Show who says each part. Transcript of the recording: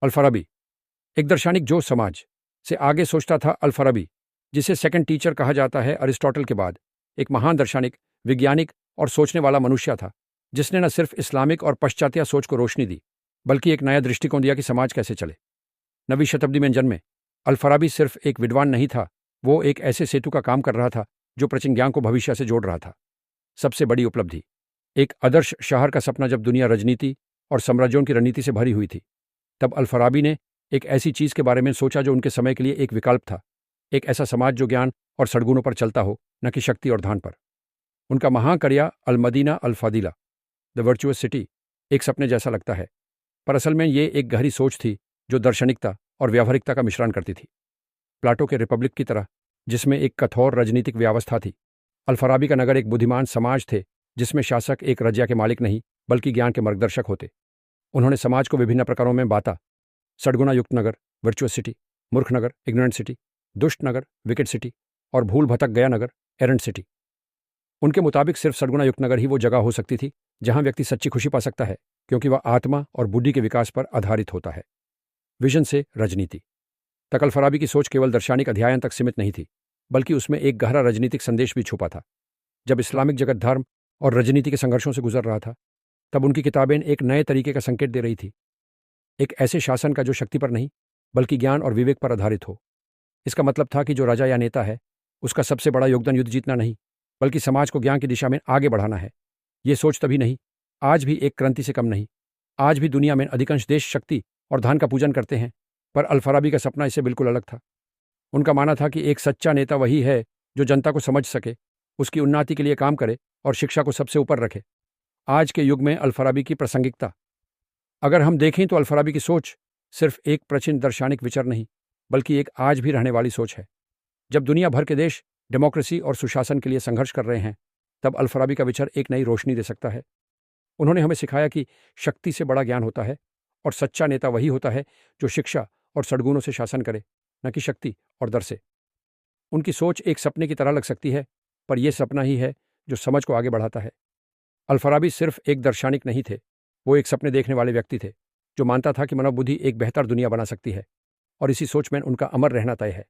Speaker 1: अल-फराबी एक दार्शनिक जो समाज से आगे सोचता था। अल-फराबी, जिसे सेकंड टीचर कहा जाता है अरिस्टोटल के बाद, एक महान दार्शनिक, वैज्ञानिक और सोचने वाला मनुष्य था, जिसने न सिर्फ इस्लामिक और पश्चात्य सोच को रोशनी दी, बल्कि एक नया दृष्टिकोण दिया कि समाज कैसे चले। 9वीं शताब्दी में जन्मे अल-फराबी सिर्फ एक विद्वान नहीं था, वो एक ऐसे सेतु का काम कर रहा था जो प्राचीन ज्ञान को भविष्य से जोड़ रहा था। सबसे बड़ी उपलब्धि, एक आदर्श शहर का सपना। जब दुनिया राजनीति और साम्राज्यों की रणनीति से भरी हुई थी, तब अल-फराबी ने एक ऐसी चीज के बारे में सोचा जो उनके समय के लिए एक विकल्प था, एक ऐसा समाज जो ज्ञान और सद्गुणों पर चलता हो, न कि शक्ति और धन पर। उनका महाकार्य अल-मदीना अल-फादिला, द वर्चुअस सिटी, एक सपने जैसा लगता है, पर असल में ये एक गहरी सोच थी जो दार्शनिकता और व्यावहारिकता का मिश्रण करती थी। प्लाटो के रिपब्लिक की तरह, जिसमें एक कठोर राजनीतिक व्यवस्था थी, अल-फराबी का नगर एक बुद्धिमान समाज थे, जिसमें शासक एक रज्या के मालिक नहीं बल्कि ज्ञान के मार्गदर्शक होते। उन्होंने समाज को विभिन्न प्रकारों में बांटा: सद्गुणायुक्त नगर, वर्चुअस सिटी; मूर्ख नगर, इग्नोरेंट सिटी; दुष्ट नगर, विकेट सिटी; और भूल भटक गया नगर, एरेंट सिटी। उनके मुताबिक सिर्फ सद्गुणायुक्त नगर ही वो जगह हो सकती थी जहां व्यक्ति सच्ची खुशी पा सकता है, क्योंकि वह आत्मा और बुद्धि के विकास पर आधारित होता है। विजन से राजनीति तक अल-फराबी की सोच केवल दार्शनिक अध्ययन तक सीमित नहीं थी, बल्कि उसमें एक गहरा राजनीतिक संदेश भी छुपा था। जब इस्लामिक जगत धर्म और राजनीति के संघर्षों से गुजर रहा था, तब उनकी किताबें एक नए तरीके का संकेत दे रही थी, एक ऐसे शासन का जो शक्ति पर नहीं बल्कि ज्ञान और विवेक पर आधारित हो। इसका मतलब था कि जो राजा या नेता है, उसका सबसे बड़ा योगदान युद्ध जीतना नहीं, बल्कि समाज को ज्ञान की दिशा में आगे बढ़ाना है। ये सोच तभी नहीं, आज भी एक क्रांति से कम नहीं। आज भी दुनिया में अधिकांश देश शक्ति और धन का पूजन करते हैं, पर अल-फराबी का सपना इससे बिल्कुल अलग था। उनका मानना था कि एक सच्चा नेता वही है जो जनता को समझ सके, उसकी उन्नति के लिए काम करे और शिक्षा को सबसे ऊपर रखे। आज के युग में अल-फराबी की प्रासंगिकता अगर हम देखें तो अल-फराबी की सोच सिर्फ एक प्राचीन दार्शनिक विचार नहीं, बल्कि एक आज भी रहने वाली सोच है। जब दुनिया भर के देश डेमोक्रेसी और सुशासन के लिए संघर्ष कर रहे हैं, तब अल-फराबी का विचार एक नई रोशनी दे सकता है। उन्होंने हमें सिखाया कि शक्ति से बड़ा ज्ञान होता है और सच्चा नेता वही होता है जो शिक्षा और सद्गुणों से शासन करे, न कि शक्ति और डर से। उनकी सोच एक सपने की तरह लग सकती है, पर यह सपना ही है जो समझ को आगे बढ़ाता है। अल-फराबी सिर्फ एक दार्शनिक नहीं थे, वो एक सपने देखने वाले व्यक्ति थे, जो मानता था कि मानव बुद्धि एक बेहतर दुनिया बना सकती है, और इसी सोच में उनका अमर रहना तय है।